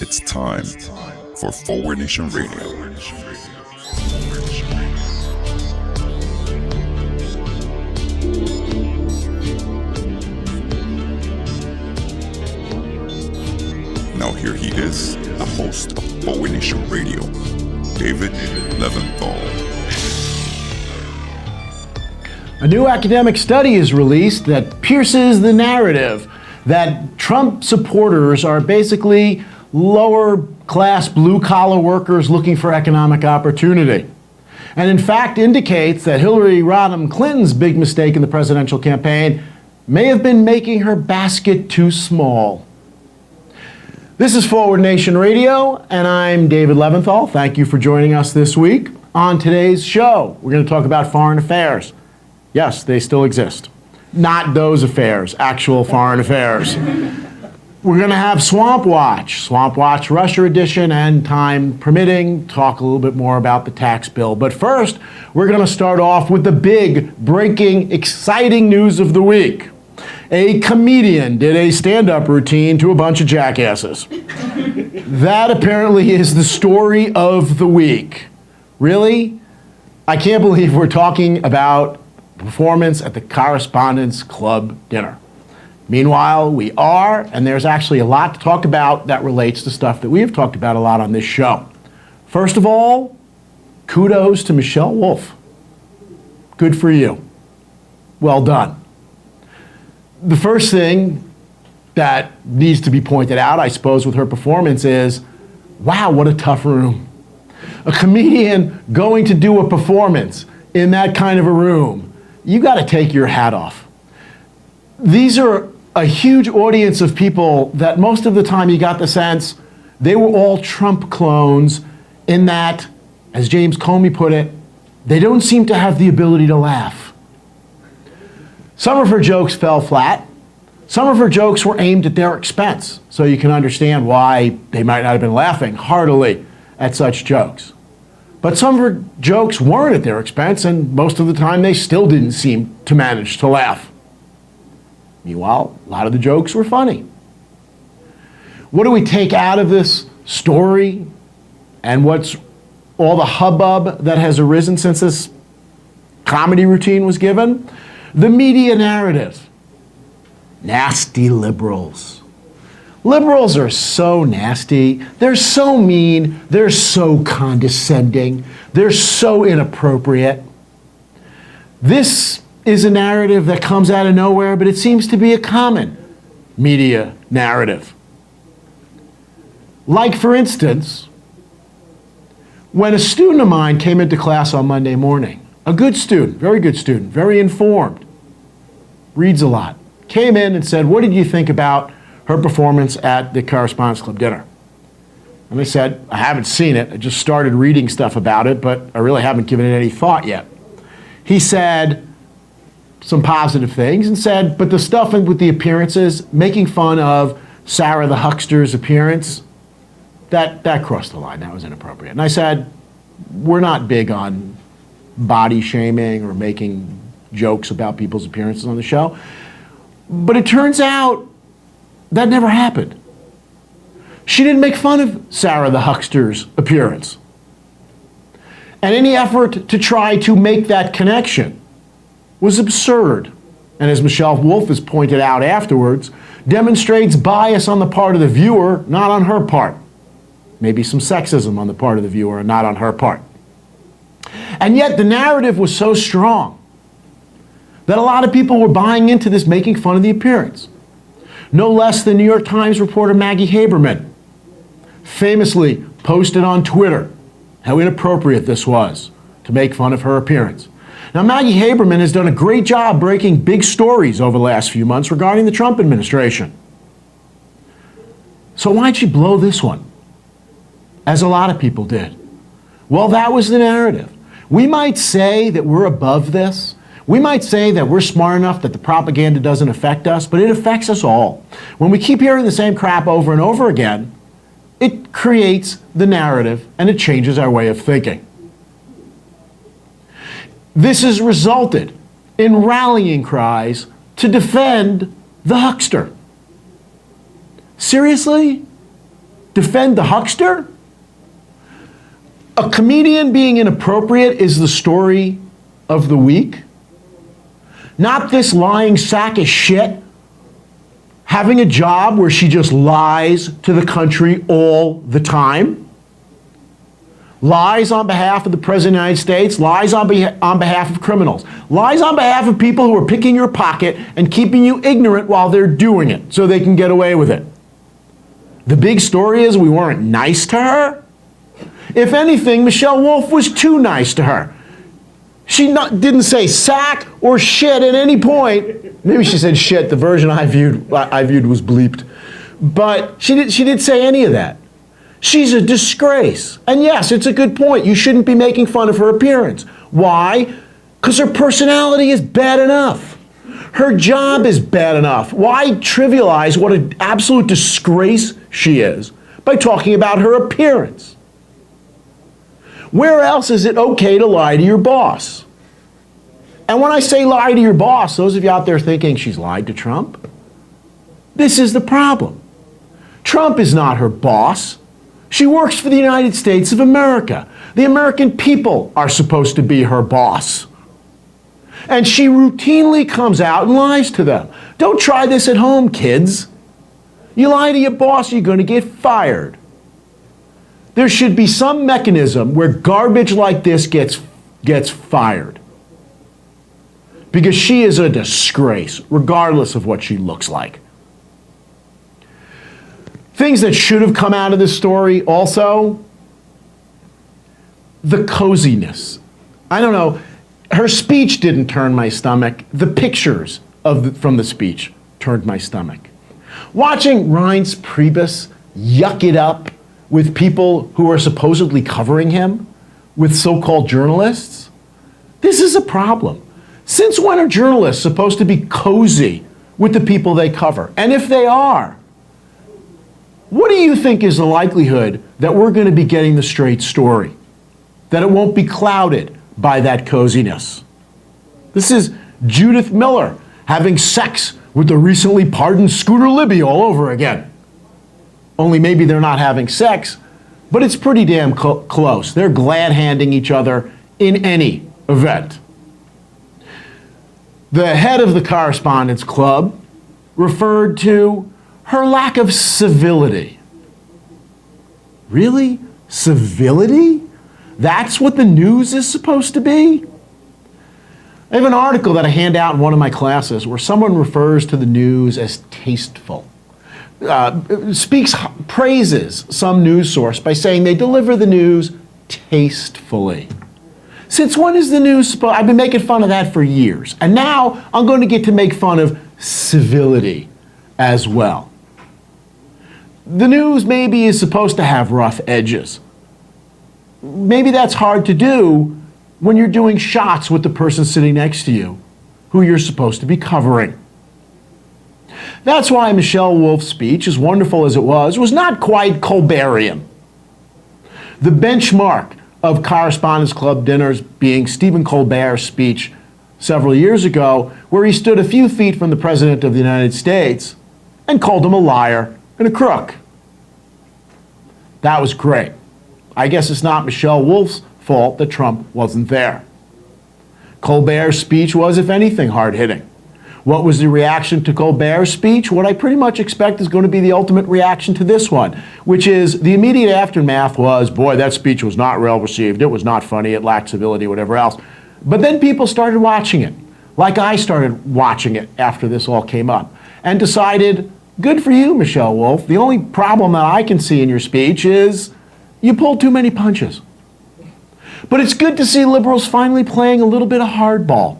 It's time for Forward Nation Radio. Now here he is, the host of Forward Nation Radio, David Leventhal. A new academic study is released that pierces the narrative that Trump supporters are basically lower-class blue-collar workers looking for economic opportunity. And in fact indicates that Hillary Rodham Clinton's big mistake in the presidential campaign may have been making her basket too small. This is Forward Nation Radio, and I'm David Leventhal. Thank you for joining us this week. On today's show, we're going to talk about foreign affairs. Yes, they still exist. Not those affairs, actual foreign affairs. We're going to have Swamp Watch Russia edition, and time permitting, talk a little bit more about the tax bill. But first, we're going to start off with the big, breaking, exciting news of the week. A comedian did a stand-up routine to a bunch of jackasses. That apparently is the story of the week. Really? I can't believe we're talking about performance at the Correspondents Club dinner. Meanwhile, we are, and there's actually a lot to talk about that relates to stuff that we have talked about a lot on this show. First of all, kudos to Michelle Wolf. Good for you. Well done. The first thing that needs to be pointed out, I suppose, with her performance is, wow, what a tough room. A comedian going to do a performance in that kind of a room, you got to take your hat off. These are a huge audience of people that most of the time you got the sense they were all Trump clones in that, as James Comey put it, they don't seem to have the ability to laugh. Some of her jokes fell flat. Some of her jokes were aimed at their expense, so you can understand why they might not have been laughing heartily at such jokes. But some of her jokes weren't at their expense, and most of the time they still didn't seem to manage to laugh. Meanwhile, a lot of the jokes were funny. What do we take out of this story and what's all the hubbub that has arisen since this comedy routine was given? The media narrative. Nasty liberals. Liberals are so nasty, they're so mean, they're so condescending, they're so inappropriate. This is a narrative that comes out of nowhere, but it seems to be a common media narrative. Like, for instance, when a student of mine came into class on Monday morning, a good student, very informed, reads a lot, came in and said, what did you think about her performance at the Correspondents Club dinner? And I said, I haven't seen it. I just started reading stuff about it, but I really haven't given it any thought yet. He said some positive things and said, but the stuff with the appearances, making fun of Sarah the Huckster's appearance, that crossed the line. That was inappropriate. And I said, we're not big on body shaming or making jokes about people's appearances on the show. But it turns out that never happened. She didn't make fun of Sarah the Huckster's appearance. And any effort to try to make that connection was absurd. And as Michelle Wolf has pointed out afterwards, demonstrates bias on the part of the viewer, not on her part. Maybe some sexism on the part of the viewer and not on her part. And yet the narrative was so strong that a lot of people were buying into this making fun of the appearance. No less than New York Times reporter Maggie Haberman famously posted on Twitter how inappropriate this was to make fun of her appearance. Now, Maggie Haberman has done a great job breaking big stories over the last few months regarding the Trump administration. So why'd she blow this one? As a lot of people did. Well, that was the narrative. We might say that we're above this. We might say that we're smart enough that the propaganda doesn't affect us, but it affects us all. When we keep hearing the same crap over and over again, it creates the narrative and it changes our way of thinking. This has resulted in rallying cries to defend the huckster. Seriously? Defend the huckster? A comedian being inappropriate is the story of the week? Not this lying sack of shit having a job where she just lies to the country all the time? Lies on behalf of the President of the United States, lies on behalf of criminals, lies on behalf of people who are picking your pocket and keeping you ignorant while they're doing it so they can get away with it. The big story is we weren't nice to her. If anything, Michelle Wolf was too nice to her. She didn't say sack or shit at any point. Maybe she said shit. The version I viewed was bleeped. But she didn't say any of that. She's a disgrace. And yes, it's a good point. You shouldn't be making fun of her appearance. Why? Because her personality is bad enough. Her job is bad enough. Why trivialize what an absolute disgrace she is by talking about her appearance? Where else is it okay to lie to your boss? And when I say lie to your boss, those of you out there thinking she's lied to Trump, this is the problem. Trump is not her boss. She works for the United States of America. The American people are supposed to be her boss. And she routinely comes out and lies to them. Don't try this at home, kids. You lie to your boss, you're going to get fired. There should be some mechanism where garbage like this gets fired. Because she is a disgrace, regardless of what she looks like. Things that should have come out of this story also, the coziness. I don't know, her speech didn't turn my stomach. The pictures from the speech turned my stomach. Watching Reince Priebus yuck it up with people who are supposedly covering him, with so-called journalists, this is a problem. Since when are journalists supposed to be cozy with the people they cover? And if they are, what do you think is the likelihood that we're going to be getting the straight story? That it won't be clouded by that coziness? This is Judith Miller having sex with the recently pardoned Scooter Libby all over again. Only maybe they're not having sex, but it's pretty damn close. They're glad-handing each other in any event. The head of the Correspondents Club referred to her lack of civility. Really? Civility? That's what the news is supposed to be? I have an article that I hand out in one of my classes where someone refers to the news as tasteful. Praises some news source by saying they deliver the news tastefully. Since when is the news supposed? I've been making fun of that for years. And now I'm going to get to make fun of civility as well. The news maybe is supposed to have rough edges. Maybe that's hard to do when you're doing shots with the person sitting next to you, who you're supposed to be covering. That's why Michelle Wolf's speech, as wonderful as it was not quite Colbertian. The benchmark of Correspondents Club dinners being Stephen Colbert's speech several years ago, where he stood a few feet from the President of the United States and called him a liar and a crook. That was great. I guess it's not Michelle Wolf's fault that Trump wasn't there. Colbert's speech was, if anything, hard-hitting. What was the reaction to Colbert's speech? What I pretty much expect is going to be the ultimate reaction to this one, which is the immediate aftermath was, boy, that speech was not well received. It was not funny. It lacked civility, whatever else. But then people started watching it, like I started watching it after this all came up, and decided, good for you, Michelle Wolf. The only problem that I can see in your speech is you pulled too many punches. But it's good to see liberals finally playing a little bit of hardball.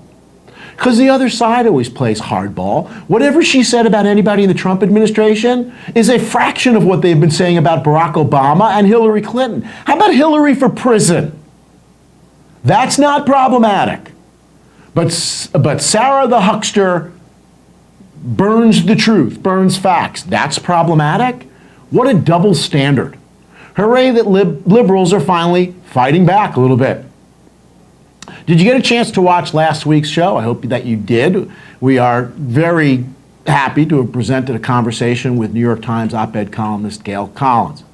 Because the other side always plays hardball. Whatever she said about anybody in the Trump administration is a fraction of what they've been saying about Barack Obama and Hillary Clinton. How about Hillary for prison? That's not problematic. But Sarah the huckster burns the truth, burns facts. That's problematic? What a double standard. Hooray that liberals are finally fighting back a little bit. Did you get a chance to watch last week's show? I hope that you did. We are very happy to have presented a conversation with New York Times op-ed columnist Gail Collins.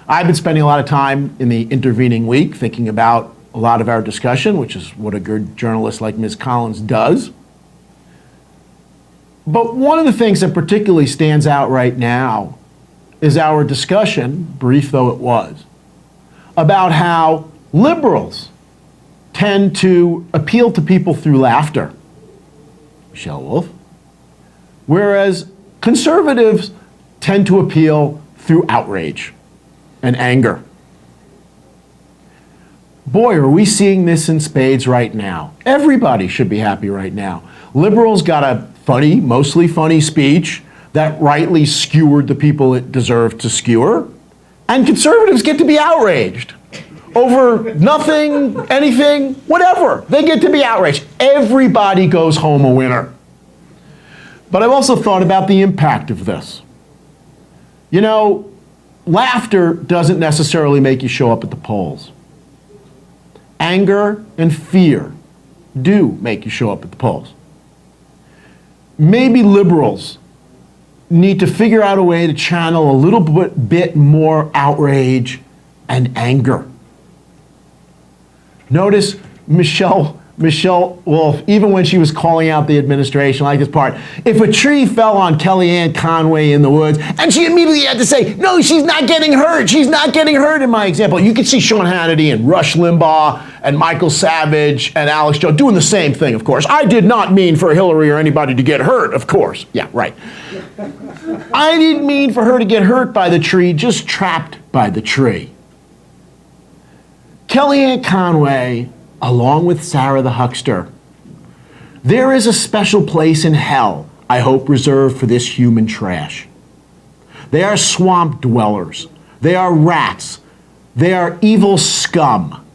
I've been spending a lot of time in the intervening week thinking about a lot of our discussion, which is what a good journalist like Ms. Collins does. But one of the things that particularly stands out right now is our discussion, brief though it was, about how liberals tend to appeal to people through laughter, Michelle Wolf, whereas conservatives tend to appeal through outrage and anger. Boy, are we seeing this in spades right now. Everybody should be happy right now. Liberals got a funny, mostly funny speech that rightly skewered the people it deserved to skewer, and conservatives get to be outraged over nothing, anything, whatever. They get to be outraged. Everybody goes home a winner. But I've also thought about the impact of this. You know, laughter doesn't necessarily make you show up at the polls. Anger and fear do make you show up at the polls. Maybe liberals need to figure out a way to channel a little bit more outrage and anger. Notice Michelle Wolf, even when she was calling out the administration, like this part, if a tree fell on Kellyanne Conway in the woods, and she immediately had to say, no, she's not getting hurt. She's not getting hurt in my example. You could see Sean Hannity and Rush Limbaugh and Michael Savage and Alex Jones doing the same thing, of course. I did not mean for Hillary or anybody to get hurt, of course. Yeah, right. I didn't mean for her to get hurt by the tree, just trapped by the tree. Kellyanne Conway, along with Sarah the Huckster, there is a special place in hell, I hope, reserved for this human trash. They are swamp dwellers. They are rats. They are evil scum.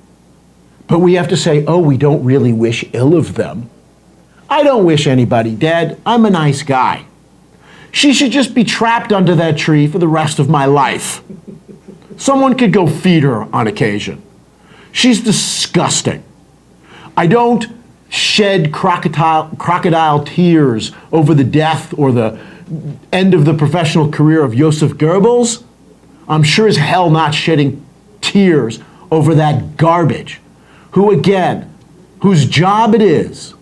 But we have to say, oh, we don't really wish ill of them. I don't wish anybody dead. I'm a nice guy. She should just be trapped under that tree for the rest of my life. Someone could go feed her on occasion. She's disgusting. I don't shed crocodile tears over the death or the end of the professional career of Joseph Goebbels. I'm sure as hell not shedding tears over that garbage, whose job it is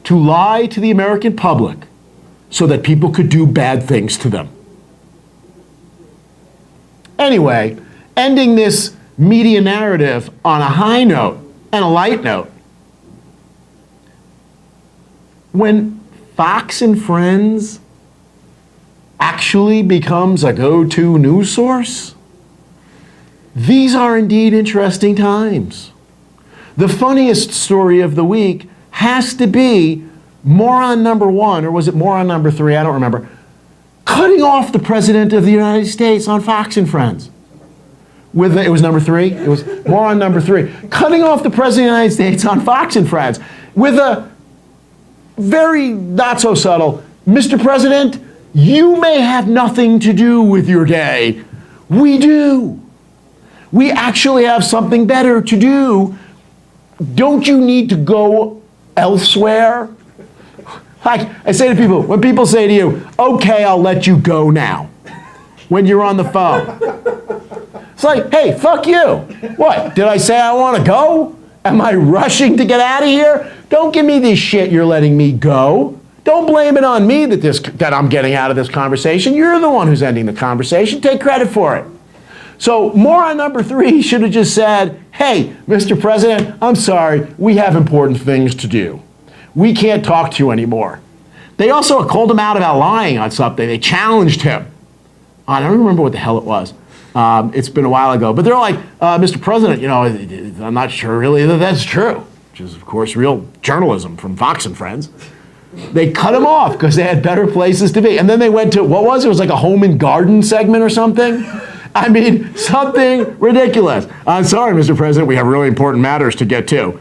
to lie to the American public so that people could do bad things to them. Anyway, ending this media narrative on a high note and a light note. When Fox and Friends actually becomes a go-to news source, these are indeed interesting times. The funniest story of the week has to be moron number one, or was it moron number three? I don't remember. Cutting off the President of the United States on Fox and Friends. It was number three? It was moron number three. Cutting off the President of the United States on Fox and Friends with a very not so subtle, Mr. President, you may have nothing to do with your day. We do. We actually have something better to do. Don't you need to go elsewhere? Like I say to people, when people say to you, okay, I'll let you go now, when you're on the phone. It's like, hey, fuck you. What, did I say I want to go? Am I rushing to get out of here? Don't give me this shit you're letting me go. Don't blame it on me that I'm getting out of this conversation. You're the one who's ending the conversation. Take credit for it. So moron number three should have just said, hey, Mr. President, I'm sorry, we have important things to do. We can't talk to you anymore. They also called him out about lying on something. They challenged him. I don't remember what the hell it was. It's been a while ago. But they're like, Mr. President, you know, I'm not sure really that that's true, which is, of course, real journalism from Fox and Friends. They cut him off because they had better places to be. And then they went to, what was it? It was like a home and garden segment or something. I mean, something ridiculous. I'm sorry, Mr. President, we have really important matters to get to.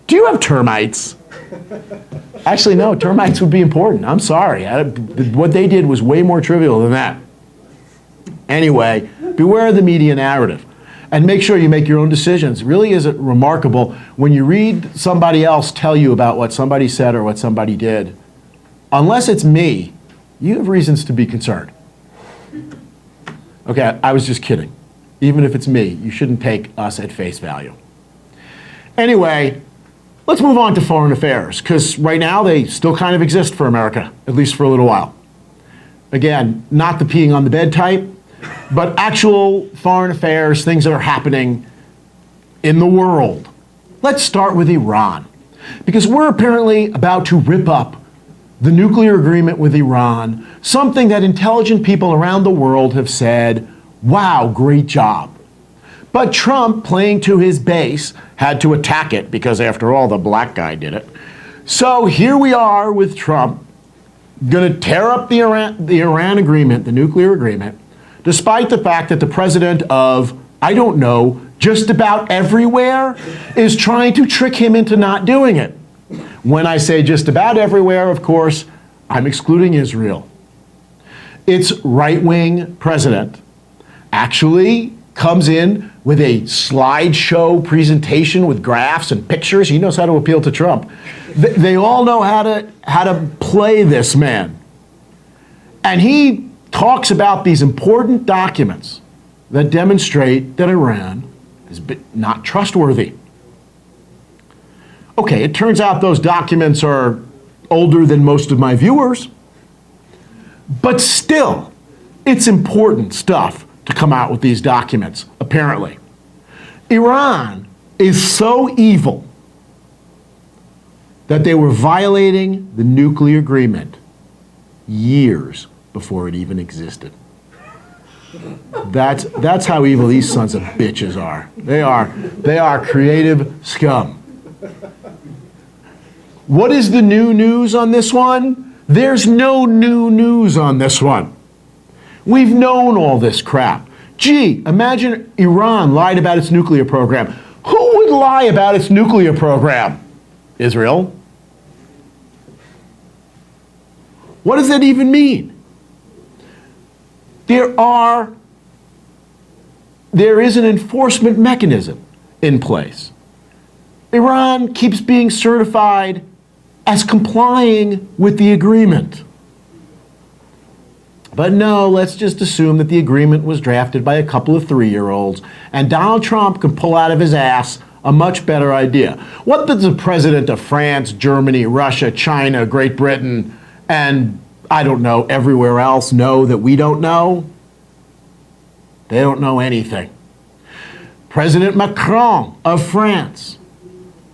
Do you have termites? Actually, no, termites would be important. I'm sorry. What they did was way more trivial than that. Anyway, beware of the media narrative. And make sure you make your own decisions. Really is it remarkable when you read somebody else tell you about what somebody said or what somebody did. Unless it's me, you have reasons to be concerned. Okay, I was just kidding. Even if it's me, you shouldn't take us at face value. Anyway, let's move on to foreign affairs, because right now they still kind of exist for America, at least for a little while. Again, not the peeing on the bed type, but actual foreign affairs, things that are happening in the world. Let's start with Iran, because we're apparently about to rip up the nuclear agreement with Iran, something that intelligent people around the world have said, wow, great job. But Trump, playing to his base, had to attack it because, after all, the black guy did it. So here we are with Trump, going to tear up the Iran agreement, the nuclear agreement, despite the fact that the president of, I don't know, just about everywhere is trying to trick him into not doing it. When I say just about everywhere, of course, I'm excluding Israel. Its right-wing president actually comes in with a slideshow presentation with graphs and pictures. He knows how to appeal to Trump. They all know how to play this man. And he talks about these important documents that demonstrate that Iran is not trustworthy. Okay, it turns out those documents are older than most of my viewers, but still, it's important stuff to come out with these documents, apparently. Iran is so evil that they were violating the nuclear agreement years before it even existed. That's how evil these sons of bitches are. They are creative scum. What is the new news on this one? There's no new news on this one. We've known all this crap. Gee, imagine Iran lied about its nuclear program. Who would lie about its nuclear program? Israel. What does that even mean? There is an enforcement mechanism in place. Iran keeps being certified as complying with the agreement. But no, let's just assume that the agreement was drafted by a couple of 3-year-olds, and Donald Trump can pull out of his ass a much better idea. What does the president of France, Germany, Russia, China, Great Britain, and I don't know, everywhere else know that we don't know? They don't know anything. President Macron of France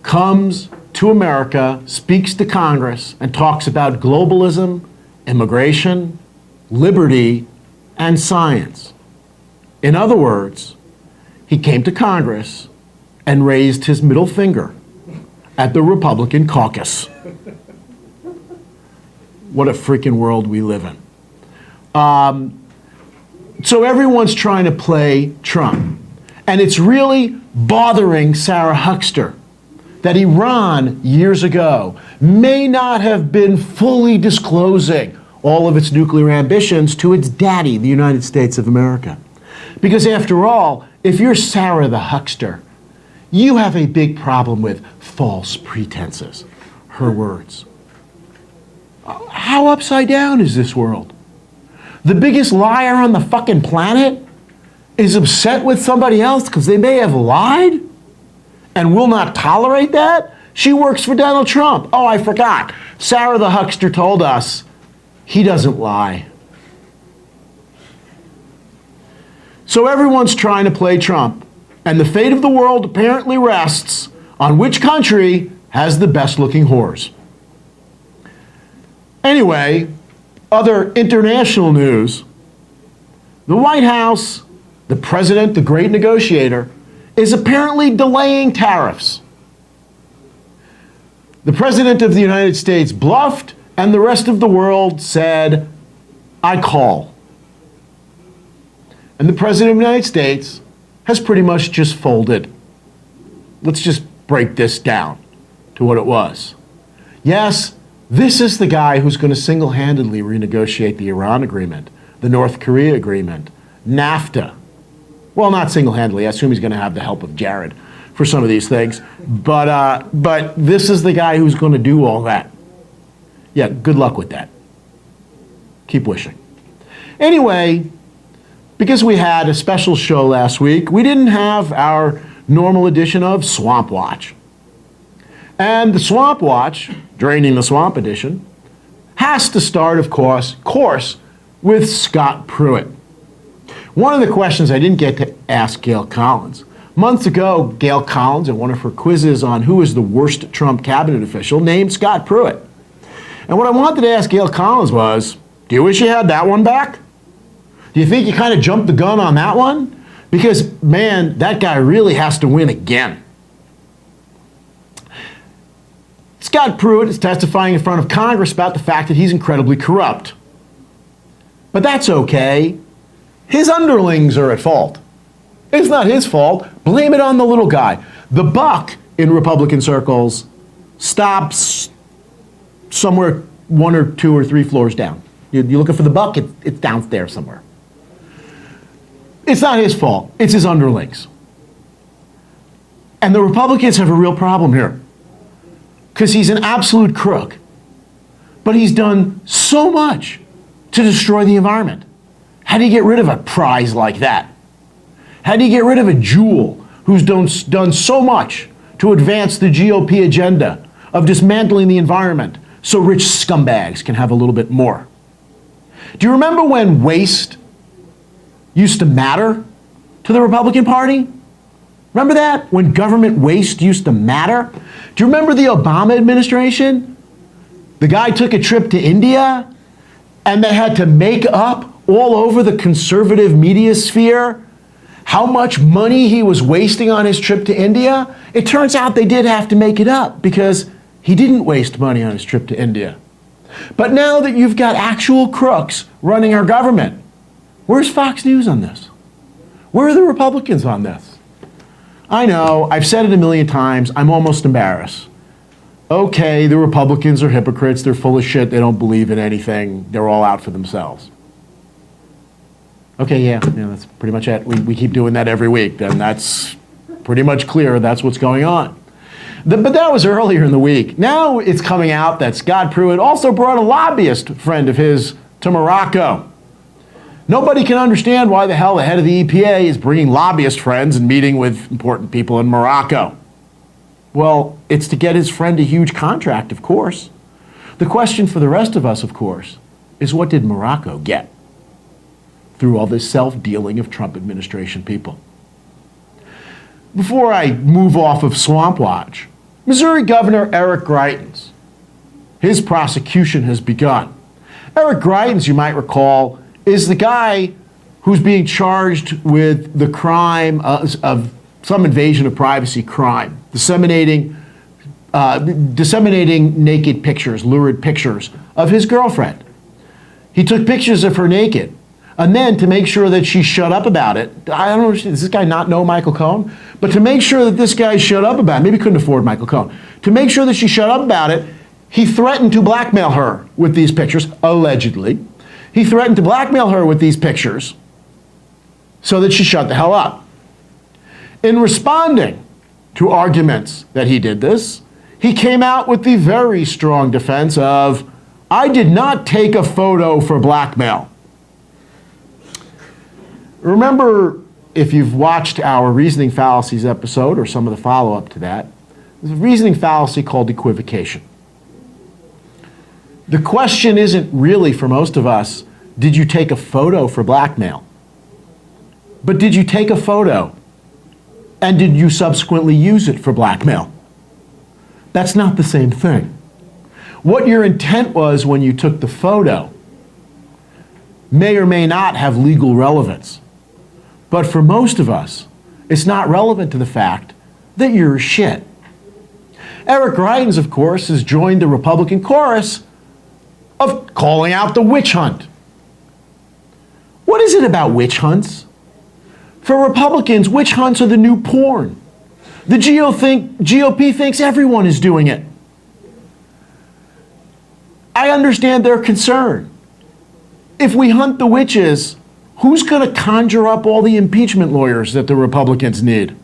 comes to America, speaks to Congress, and talks about globalism, immigration, liberty, and science. In other words, he came to Congress and raised his middle finger at the Republican caucus. What a freaking world we live in. So everyone's trying to play Trump. And it's really bothering Sarah Huckabee that Iran, years ago, may not have been fully disclosing all of its nuclear ambitions to its daddy, the United States of America. Because after all, if you're Sarah the huckster, you have a big problem with false pretenses, her words. How upside down is this world? The biggest liar on the fucking planet is upset with somebody else because they may have lied and will not tolerate that? She works for Donald Trump. Oh, I forgot. Sarah the huckster told us he doesn't lie. So everyone's trying to play Trump, and the fate of the world apparently rests on which country has the best looking whores. Anyway, other international news. The White House, the president, the great negotiator, is apparently delaying tariffs. The president of the United States bluffed, and the rest of the world said, I call. And the president of the United States has pretty much just folded. Let's just break this down to what it was. Yes, this is the guy who's going to single-handedly renegotiate the Iran agreement, the North Korea agreement, NAFTA. Well, not single-handedly. I assume he's going to have the help of Jared for some of these things. But this is the guy who's going to do all that. Yeah, good luck with that. Keep wishing. Anyway, because we had a special show last week, we didn't have our normal edition of Swamp Watch. And the Swamp Watch, Draining the Swamp edition, has to start, of course, with Scott Pruitt. One of the questions I didn't get to ask Gail Collins. Months ago, Gail Collins, in one of her quizzes on who is the worst Trump cabinet official, named Scott Pruitt. And what I wanted to ask Gail Collins was, do you wish you had that one back? Do you think you kind of jumped the gun on that one? Because, man, that guy really has to win again. Scott Pruitt is testifying in front of Congress about the fact that he's incredibly corrupt. But that's okay. His underlings are at fault. It's not his fault. Blame it on the little guy. The buck in Republican circles stops somewhere 1 or 2 or 3 floors down. You're looking for the buck, it's downstairs somewhere. It's not his fault. It's his underlings. And the Republicans have a real problem here, because he's an absolute crook. But he's done so much to destroy the environment. How do you get rid of a prize like that? How do you get rid of a jewel who's done so much to advance the GOP agenda of dismantling the environment so rich scumbags can have a little bit more? Do you remember when waste used to matter to the Republican Party? Remember that? When government waste used to matter? Do you remember the Obama administration? The guy took a trip to India and they had to make up all over the conservative media sphere how much money he was wasting on his trip to India. It turns out they did have to make it up because he didn't waste money on his trip to India. But now that you've got actual crooks running our government, where's Fox News on this? Where are the Republicans on this? I know, I've said it a million times, I'm almost embarrassed. Okay, the Republicans are hypocrites, they're full of shit, they don't believe in anything, they're all out for themselves. Okay, yeah, that's pretty much it. We keep doing that every week, and that's pretty much clear that's what's going on. But that was earlier in the week. Now it's coming out that Scott Pruitt also brought a lobbyist friend of his to Morocco. Nobody can understand why the hell the head of the EPA is bringing lobbyist friends and meeting with important people in Morocco. Well, it's to get his friend a huge contract, of course. The question for the rest of us, of course, is what did Morocco get through all this self-dealing of Trump administration people? Before I move off of Swamp Watch, Missouri Governor Eric Greitens, his prosecution has begun. Eric Greitens, you might recall, is the guy who's being charged with the crime of some invasion of privacy crime, disseminating naked pictures, lurid pictures of his girlfriend. He took pictures of her naked, and then to make sure that she shut up about it, I don't know, does this guy not know Michael Cohen? But to make sure that this guy shut up about it, maybe he couldn't afford Michael Cohen, to make sure that she shut up about it, he threatened to blackmail her with these pictures, allegedly. He threatened to blackmail her with these pictures so that she shut the hell up. In responding to arguments that he did this, he came out with the very strong defense of, I did not take a photo for blackmail. Remember, if you've watched our Reasoning Fallacies episode or some of the follow-up to that, there's a reasoning fallacy called equivocation. The question isn't really, for most of us, did you take a photo for blackmail? But did you take a photo and did you subsequently use it for blackmail? That's not the same thing. What your intent was when you took the photo may or may not have legal relevance. But for most of us, it's not relevant to the fact that you're shit. Eric Greitens, of course, has joined the Republican chorus of calling out the witch hunt. What is it about witch hunts? For Republicans, witch hunts are the new porn. The GOP thinks everyone is doing it. I understand their concern. If we hunt the witches, who's going to conjure up all the impeachment lawyers that the Republicans need?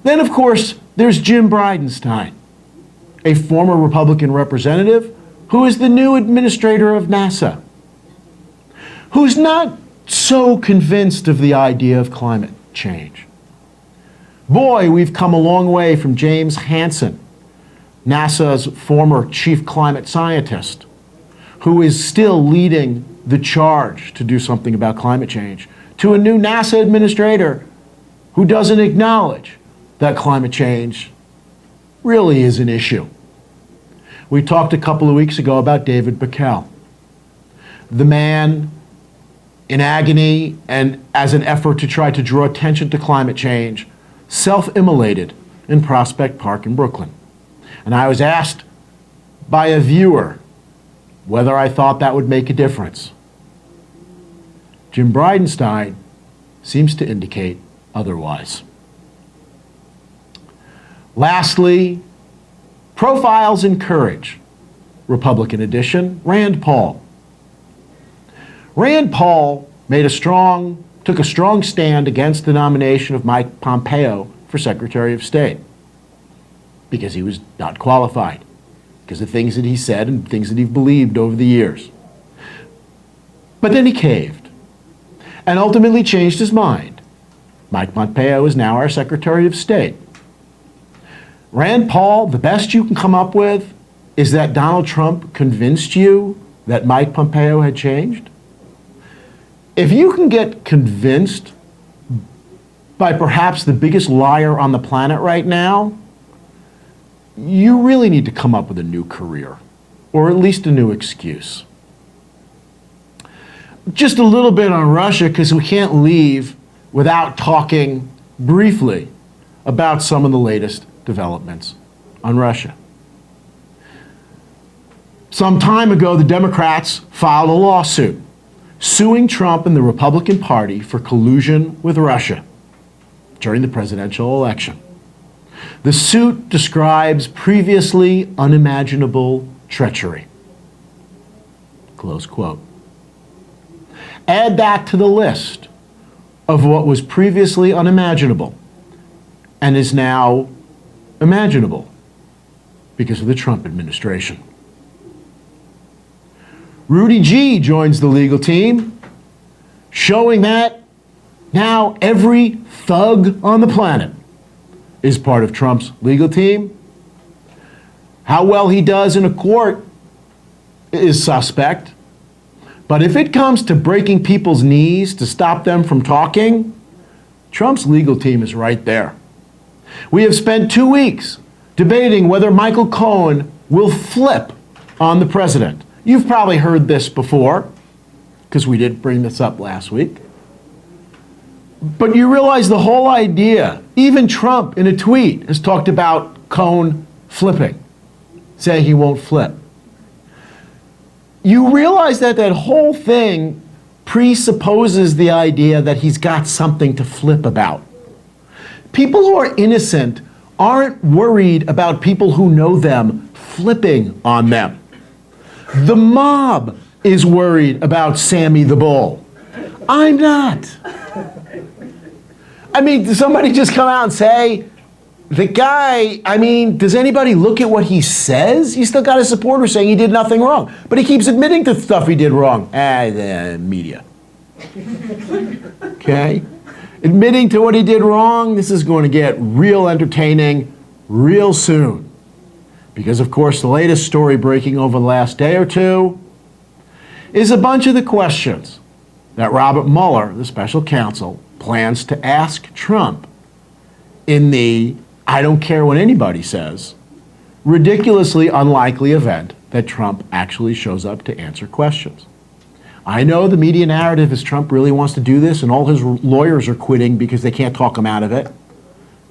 Then, of course, there's Jim Bridenstine, a former Republican representative who is the new administrator of NASA, who's not so convinced of the idea of climate change. Boy, we've come a long way from James Hansen, NASA's former chief climate scientist, who is still leading the charge to do something about climate change, to a new NASA administrator who doesn't acknowledge that climate change really is an issue. We talked a couple of weeks ago about David Bakel, the man in agony and as an effort to try to draw attention to climate change, self-immolated in Prospect Park in Brooklyn. And I was asked by a viewer whether I thought that would make a difference. Jim Bridenstine seems to indicate otherwise. Lastly, profiles in courage. Republican edition, Rand Paul. Rand Paul took a strong stand against the nomination of Mike Pompeo for Secretary of State because he was not qualified, because of things that he said and things that he believed over the years. But then he caved and ultimately changed his mind. Mike Pompeo is now our Secretary of State. Rand Paul, the best you can come up with is that Donald Trump convinced you that Mike Pompeo had changed? If you can get convinced by perhaps the biggest liar on the planet right now, you really need to come up with a new career, or at least a new excuse. Just a little bit on Russia, because we can't leave without talking briefly about some of the latest developments on Russia. Some time ago, the Democrats filed a lawsuit suing Trump and the Republican Party for collusion with Russia during the presidential election. The suit describes previously unimaginable treachery. Close quote. Add that to the list of what was previously unimaginable and is now imaginable because of the Trump administration. Rudy G joins the legal team, showing that now every thug on the planet is part of Trump's legal team. How well he does in a court is suspect. But if it comes to breaking people's knees to stop them from talking, Trump's legal team is right there. We have spent 2 weeks debating whether Michael Cohen will flip on the president. You've probably heard this before, because we did bring this up last week. But you realize the whole idea, even Trump in a tweet has talked about Cohen flipping, saying he won't flip. You realize that that whole thing presupposes the idea that he's got something to flip about. People who are innocent aren't worried about people who know them flipping on them. The mob is worried about Sammy the Bull. I'm not. I mean, does somebody just come out and say, the guy, I mean, does anybody look at what he says? He's still got his supporters saying he did nothing wrong. But he keeps admitting to stuff he did wrong. The media. Okay? Admitting to what he did wrong, this is going to get real entertaining real soon. Because, of course, the latest story breaking over the last day or two is a bunch of the questions that Robert Mueller, the special counsel, plans to ask Trump in the I don't care what anybody says, ridiculously unlikely event that Trump actually shows up to answer questions. I know the media narrative is Trump really wants to do this and all his lawyers are quitting because they can't talk him out of it.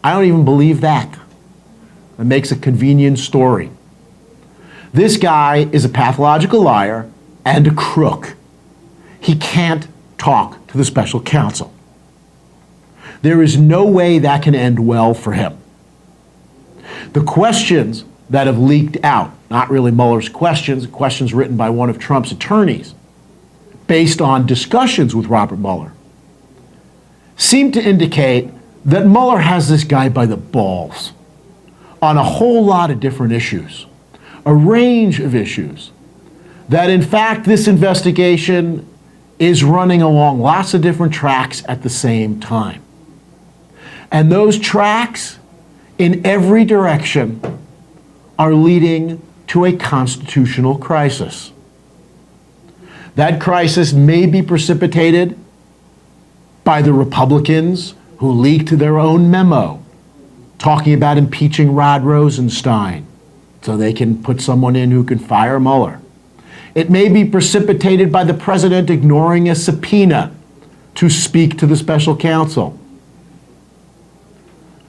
I don't even believe that. It makes a convenient story. This guy is a pathological liar and a crook. He can't talk to the special counsel. There is no way that can end well for him. The questions that have leaked out, not really Mueller's questions, questions written by one of Trump's attorneys, based on discussions with Robert Mueller, seem to indicate that Mueller has this guy by the balls on a whole lot of different issues, a range of issues that in fact this investigation is running along lots of different tracks at the same time. And those tracks in every direction are leading to a constitutional crisis. That crisis may be precipitated by the Republicans who leaked their own memo talking about impeaching Rod Rosenstein so they can put someone in who can fire Mueller. It may be precipitated by the president ignoring a subpoena to speak to the special counsel.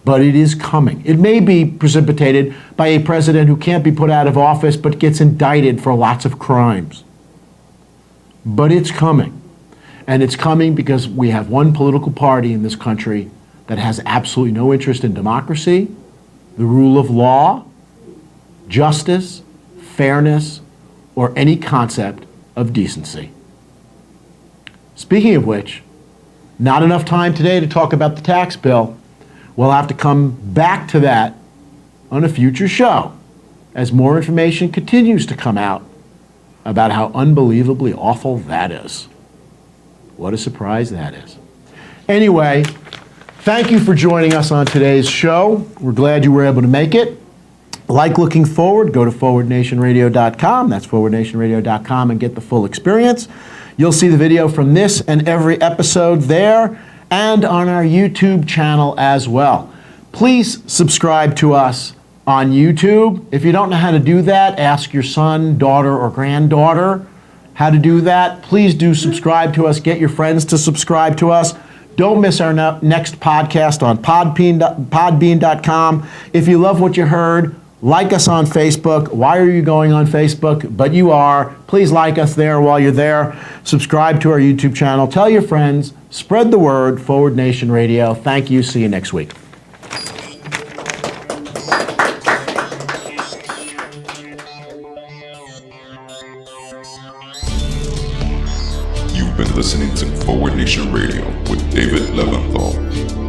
But it is coming. It may be precipitated by a president who can't be put out of office but gets indicted for lots of crimes. But it's coming. And it's coming because we have one political party in this country that has absolutely no interest in democracy, the rule of law, justice, fairness, or any concept of decency. Speaking of which, not enough time today to talk about the tax bill. We'll have to come back to that on a future show as more information continues to come out about how unbelievably awful that is. What a surprise that is. Anyway, thank you for joining us on today's show. We're glad you were able to make it. Like looking forward, go to forwardnationradio.com. That's forwardnationradio.com and get the full experience. You'll see the video from this and every episode there and on our YouTube channel as well. Please subscribe to us on YouTube. If you don't know how to do that, ask your son, daughter, or granddaughter how to do that. Please do subscribe to us. Get your friends to subscribe to us. Don't miss our next podcast on podbean.com. If you love what you heard, like us on Facebook. Why are you going on Facebook? But you are. Please like us there while you're there. Subscribe to our YouTube channel. Tell your friends. Spread the word. Forward Nation Radio. Thank you. See you next week. You've been listening to Forward Nation Radio with David Leventhal.